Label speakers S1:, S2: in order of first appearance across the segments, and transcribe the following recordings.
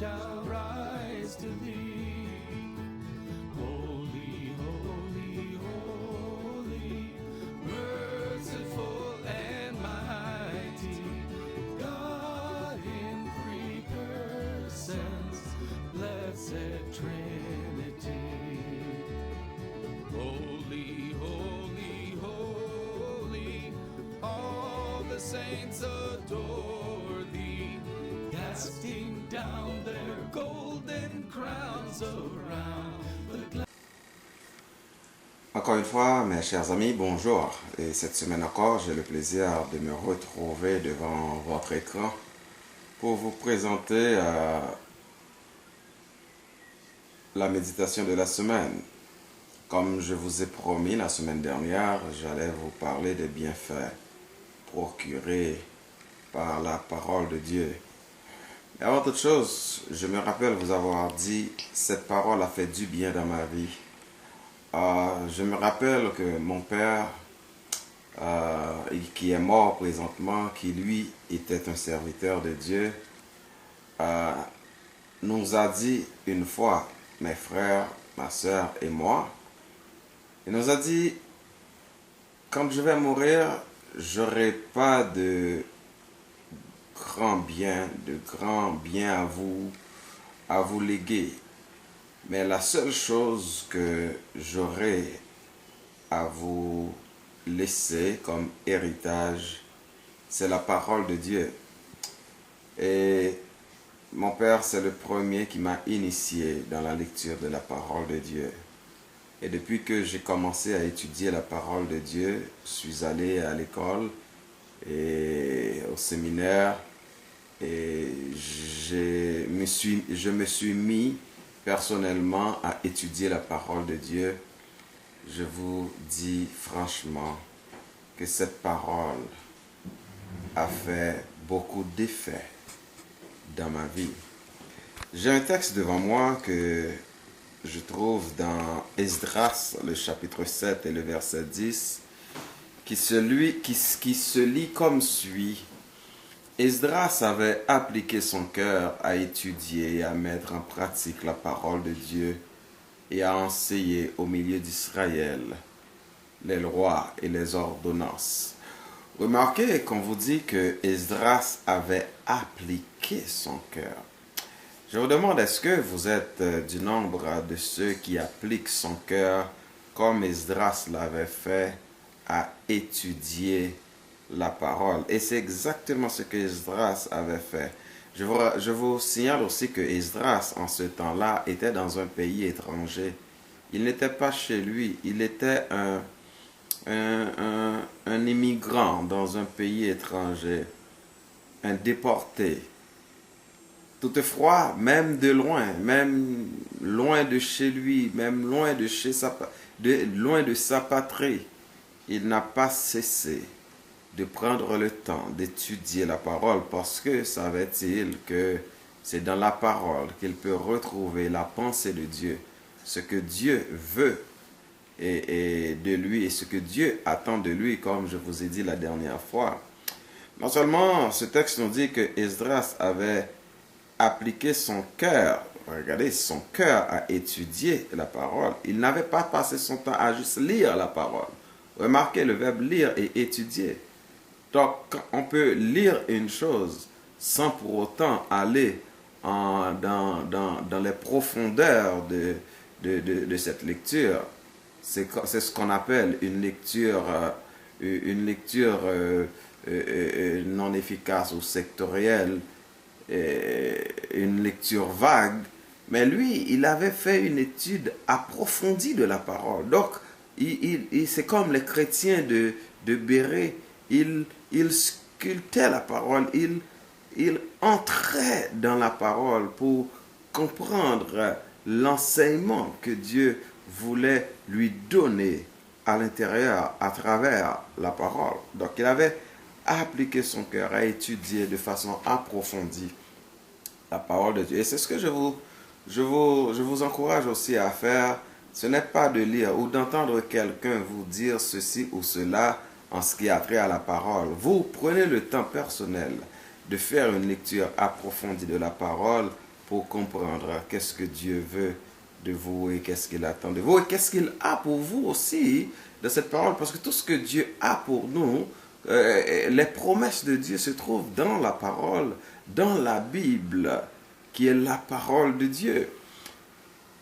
S1: shall rise to thee. Holy, holy, holy, merciful and mighty, God in three persons, blessed Trinity. Holy, holy, holy, all the saints adore thee, casting down their golden crowns around the glass.
S2: Encore une fois, mes chers amis, bonjour. Et cette semaine encore, j'ai le plaisir de me retrouver devant votre écran pour vous présenter la méditation de la semaine. Comme je vous ai promis la semaine dernière, j'allais vous parler des bienfaits procurés par la parole de Dieu. Et avant toute chose, je me rappelle vous avoir dit, cette parole a fait du bien dans ma vie. Je me rappelle que mon père, qui est mort présentement, qui lui était un serviteur de Dieu, nous a dit une fois, mes frères, ma soeur et moi, il nous a dit, quand je vais mourir, j'aurai pas de grands biens à vous léguer. Mais la seule chose que j'aurai à vous laisser comme héritage, c'est la parole de Dieu. Et mon père, c'est le premier qui m'a initié dans la lecture de la parole de Dieu. Et depuis que j'ai commencé à étudier la parole de Dieu, je suis allé à l'école et au séminaire et je me suis mis personnellement à étudier la parole de Dieu. Je vous dis franchement que cette parole a fait beaucoup d'effets dans ma vie. J'ai un texte devant moi que je trouve dans Esdras, le chapitre 7 et le verset 10, qui se lit comme suit. Esdras avait appliqué son cœur à étudier et à mettre en pratique la parole de Dieu et à enseigner au milieu d'Israël les lois et les ordonnances. Remarquez qu'on vous dit que Esdras avait appliqué son cœur. Je vous demande, est-ce que vous êtes du nombre de ceux qui appliquent son cœur comme Esdras l'avait fait à étudier la parole? Et c'est exactement ce que Esdras avait fait. Je vous signale aussi que Esdras, en ce temps-là, était dans un pays étranger. Il n'était pas chez lui, il était un immigrant dans un pays étranger, un déporté. Toutefois, même de loin, même loin de chez lui, même loin de sa patrie, il n'a pas cessé de prendre le temps d'étudier la parole parce que savait-il que c'est dans la parole qu'il peut retrouver la pensée de Dieu, ce que Dieu veut et de lui et ce que Dieu attend de lui, comme je vous ai dit la dernière fois. Non seulement ce texte nous dit que Esdras avait appliqué son cœur, regardez, son cœur à étudier la parole. Il n'avait pas passé son temps à juste lire la parole. Remarquez le verbe lire et étudier. Donc, on peut lire une chose sans pour autant aller dans les profondeurs de cette lecture. C'est ce qu'on appelle une lecture non efficace ou sectorielle, une lecture vague. Mais lui, il avait fait une étude approfondie de la parole. Donc, c'est comme les chrétiens de Béret. Il sculptait la parole, il entrait dans la parole pour comprendre l'enseignement que Dieu voulait lui donner à l'intérieur, à travers la parole. Donc il avait appliqué son cœur à étudier de façon approfondie la parole de Dieu. Et c'est ce que je vous encourage aussi à faire. Ce n'est pas de lire ou d'entendre quelqu'un vous dire ceci ou cela en ce qui a trait à la parole. Vous prenez le temps personnel de faire une lecture approfondie de la parole pour comprendre qu'est-ce que Dieu veut de vous et qu'est-ce qu'il attend de vous et qu'est-ce qu'il a pour vous aussi de cette parole. Parce que tout ce que Dieu a pour nous, les promesses de Dieu se trouvent dans la parole, dans la Bible, qui est la parole de Dieu.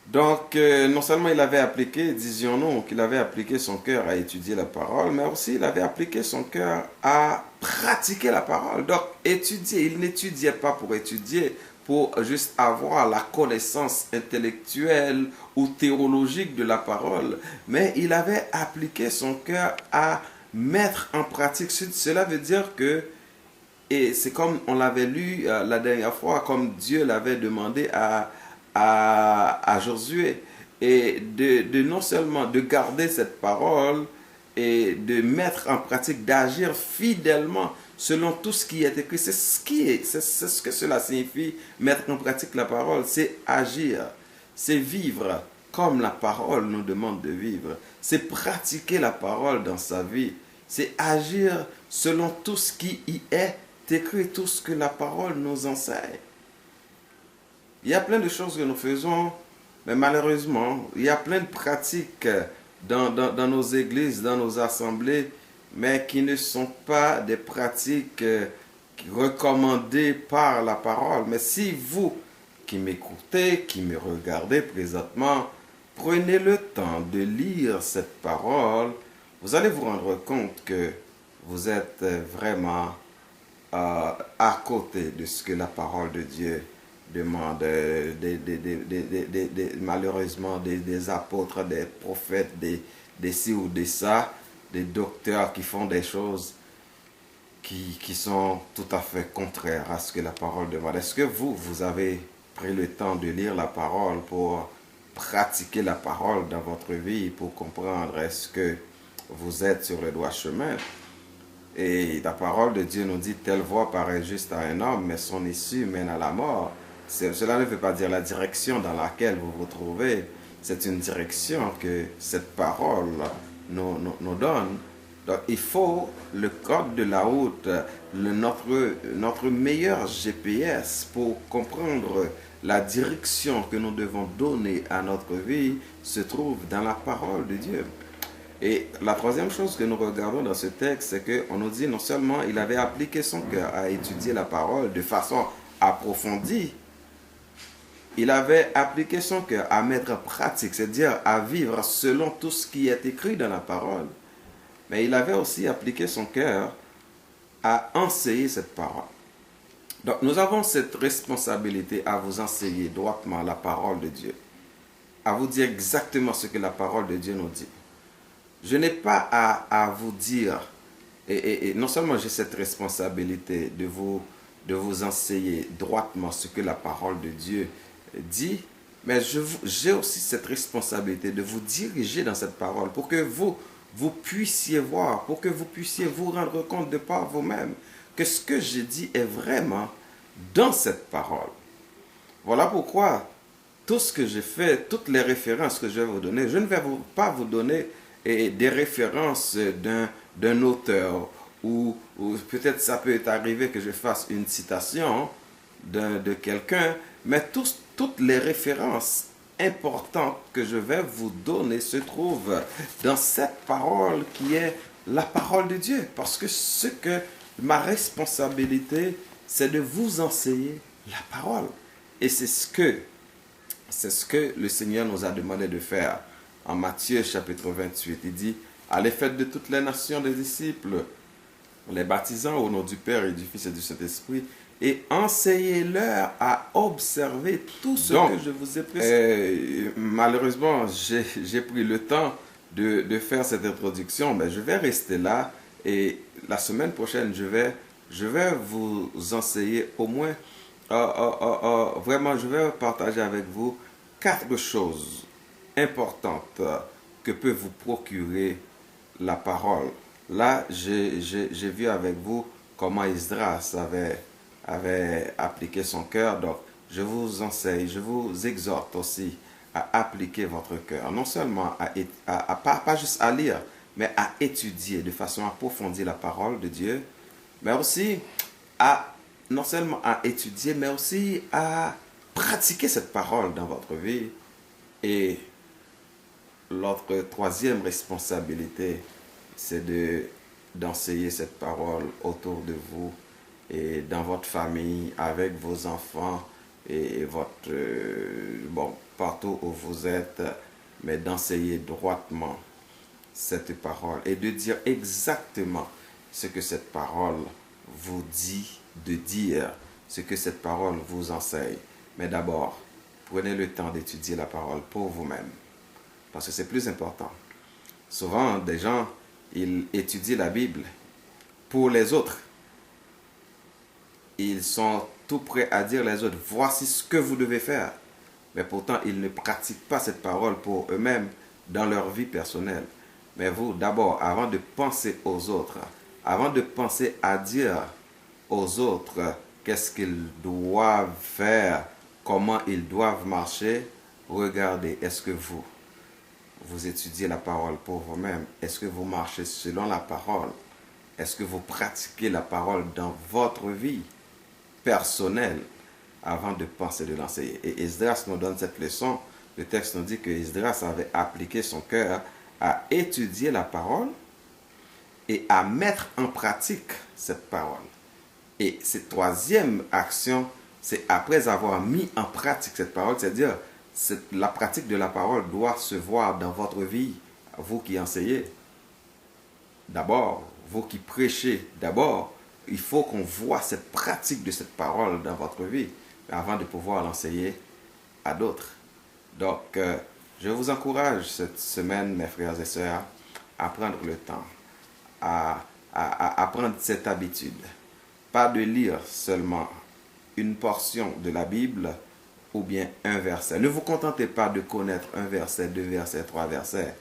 S2: Donc, non seulement il avait appliqué, disions-nous, qu'il avait appliqué son cœur à étudier la parole, mais aussi il avait appliqué son cœur à pratiquer la parole. Donc, étudier, il n'étudiait pas pour étudier, pour juste avoir la connaissance intellectuelle ou théologique de la parole, mais il avait appliqué son cœur à mettre en pratique. Cela veut dire que, et c'est comme on l'avait lu la dernière fois, comme Dieu l'avait demandé à Josué, et de non seulement de garder cette parole et de mettre en pratique, d'agir fidèlement selon tout ce qui est écrit. C'est ce que cela signifie, mettre en pratique la parole, c'est agir, c'est vivre comme la parole nous demande de vivre, c'est pratiquer la parole dans sa vie, c'est agir selon tout ce qui y est écrit, tout ce que la parole nous enseigne. Il y a plein de choses que nous faisons, mais malheureusement, il y a plein de pratiques dans nos églises, dans nos assemblées, mais qui ne sont pas des pratiques recommandées par la parole. Mais si vous qui m'écoutez, qui me regardez présentement, prenez le temps de lire cette parole, vous allez vous rendre compte que vous êtes vraiment à côté de ce que la parole de Dieu demande. Malheureusement, des apôtres, des prophètes, des ci ou des ça, des docteurs qui font des choses qui sont tout à fait contraires à ce que la parole demande. Est-ce que vous avez pris le temps de lire la parole pour pratiquer la parole dans votre vie, pour comprendre est-ce que vous êtes sur le droit chemin? Et la parole de Dieu nous dit, telle voie paraît juste à un homme, mais son issue mène à la mort. Cela ne veut pas dire la direction dans laquelle vous vous trouvez. C'est une direction que cette parole nous donne. Donc il faut le code de la route, notre meilleur GPS pour comprendre la direction que nous devons donner à notre vie se trouve dans la parole de Dieu. Et la troisième chose que nous regardons dans ce texte, c'est qu'on nous dit non seulement il avait appliqué son cœur à étudier la parole de façon approfondie, il avait appliqué son cœur à mettre en pratique, c'est-à-dire à vivre selon tout ce qui est écrit dans la parole. Mais il avait aussi appliqué son cœur à enseigner cette parole. Donc nous avons cette responsabilité à vous enseigner droitement la parole de Dieu, à vous dire exactement ce que la parole de Dieu nous dit. Je n'ai pas à vous dire, et non seulement j'ai cette responsabilité de vous enseigner droitement ce que la parole de Dieu dit, mais j'ai aussi cette responsabilité de vous diriger dans cette parole pour que vous puissiez voir, pour que vous puissiez vous rendre compte de par vous-même que ce que j'ai dit est vraiment dans cette parole. Voilà pourquoi tout ce que j'ai fait, toutes les références que je vais vous donner, je ne vais pas vous donner des références d'un auteur ou peut-être ça peut arriver que je fasse une citation de quelqu'un, mais toutes les références importantes que je vais vous donner se trouvent dans cette parole qui est la parole de Dieu. Parce que ma responsabilité, c'est de vous enseigner la parole. Et c'est ce que le Seigneur nous a demandé de faire. En Matthieu chapitre 28, il dit, allez faites de toutes les nations des disciples, les baptisant au nom du Père et du Fils et du Saint-Esprit, et enseignez-leur à observer tout ce que je vous ai prescrit. Malheureusement, j'ai pris le temps de faire cette introduction, mais je vais rester là et la semaine prochaine, je vais vous enseigner au moins, vraiment, je vais partager avec vous 4 choses importantes que peut vous procurer la parole. Là, j'ai vu avec vous comment Esdras avait appliqué son cœur. Donc, je vous enseigne, je vous exhorte aussi à appliquer votre cœur. Non seulement pas juste à lire, mais à étudier de façon approfondie la parole de Dieu, mais aussi non seulement à étudier, mais aussi à pratiquer cette parole dans votre vie. Et l'autre troisième responsabilité, c'est d'enseigner cette parole autour de vous et dans votre famille, avec vos enfants et votre partout où vous êtes, mais d'enseigner droitement cette parole et de dire exactement ce que cette parole vous dit de dire, ce que cette parole vous enseigne. Mais d'abord, prenez le temps d'étudier la parole pour vous-même, parce que c'est plus important. Souvent, des gens, ils étudient la Bible pour les autres. Ils sont tout prêts à dire les autres, voici ce que vous devez faire. Mais pourtant, ils ne pratiquent pas cette parole pour eux-mêmes dans leur vie personnelle. Mais vous, d'abord, avant de penser aux autres, avant de penser à dire aux autres qu'est-ce qu'ils doivent faire, comment ils doivent marcher, regardez, est-ce que vous étudiez la parole pour vous-même? Est-ce que vous marchez selon la parole? Est-ce que vous pratiquez la parole dans votre vie personnelle avant de penser de l'enseigner? Et Esdras nous donne cette leçon. Le texte nous dit que Esdras avait appliqué son cœur à étudier la parole et à mettre en pratique cette parole. Et cette troisième action, c'est après avoir mis en pratique cette parole, c'est-à-dire la pratique de la parole doit se voir dans votre vie, vous qui enseignez. D'abord, vous qui prêchez, d'abord, il faut qu'on voit cette pratique de cette parole dans votre vie avant de pouvoir l'enseigner à d'autres. Donc, je vous encourage cette semaine, mes frères et sœurs, à prendre le temps, à prendre cette habitude. Pas de lire seulement une portion de la Bible ou bien un verset. Ne vous contentez pas de connaître un verset, deux versets, trois versets,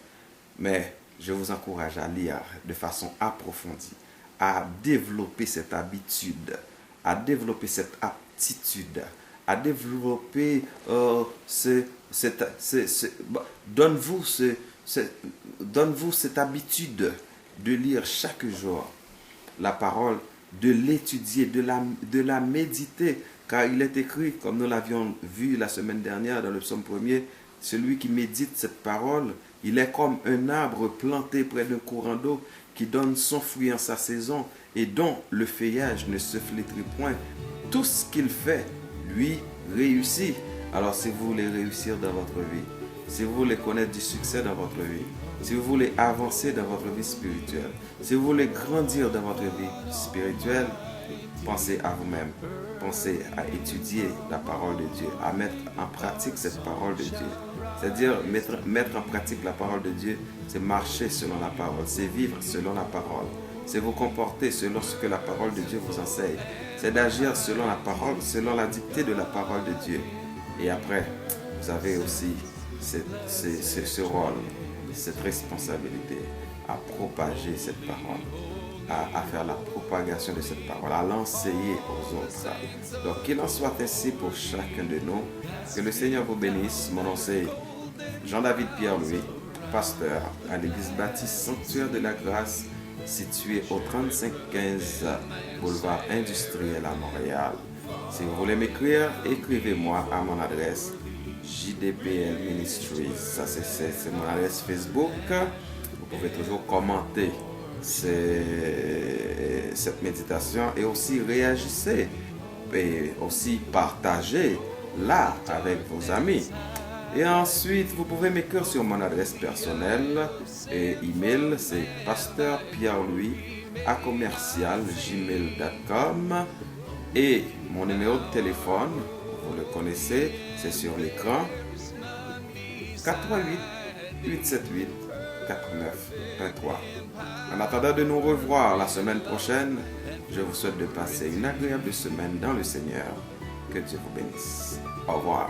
S2: mais je vous encourage à lire de façon approfondie, à développer cette habitude, à développer cette aptitude, à développer donne-vous cette habitude de lire chaque jour la parole, de l'étudier, de la méditer, car il est écrit, comme nous l'avions vu la semaine dernière dans le psaume 1er, celui qui médite cette parole, il est comme un arbre planté près d'un courant d'eau qui donne son fruit en sa saison et dont le feuillage ne se flétrit point. Tout ce qu'il fait, lui, réussit. Alors si vous voulez réussir dans votre vie, si vous voulez connaître du succès dans votre vie, si vous voulez avancer dans votre vie spirituelle, si vous voulez grandir dans votre vie spirituelle, pensez à vous-même. Pensez à étudier la parole de Dieu, à mettre en pratique cette parole de Dieu. C'est-à-dire mettre en pratique la parole de Dieu, c'est marcher selon la parole, c'est vivre selon la parole, c'est vous comporter selon ce que la parole de Dieu vous enseigne, c'est d'agir selon la parole, selon la dictée de la parole de Dieu. Et après, vous avez aussi ce rôle, cette responsabilité à propager cette parole, à faire la propagation de cette parole, à l'enseigner aux autres. Donc qu'il en soit ainsi pour chacun de nous. Que le Seigneur vous bénisse. Mon nom c'est Jean-David Pierre-Louis, pasteur à l'église baptiste Sanctuaire de la Grâce, située au 3515 boulevard industriel à Montréal. Si vous voulez m'écrire, écrivez-moi à mon adresse JDPL Ministries. Ça c'est mon adresse Facebook. Vous pouvez toujours commenter cette méditation et aussi réagissez et aussi partagez là avec vos amis. Et ensuite, vous pouvez m'écrire sur mon adresse personnelle et email, c'est pasteurpierrelouis@gmail.com et mon numéro de téléphone, vous le connaissez, c'est sur l'écran, 88 878 4913. En attendant de nous revoir la semaine prochaine, je vous souhaite de passer une agréable semaine dans le Seigneur. Que Dieu vous bénisse. Au revoir.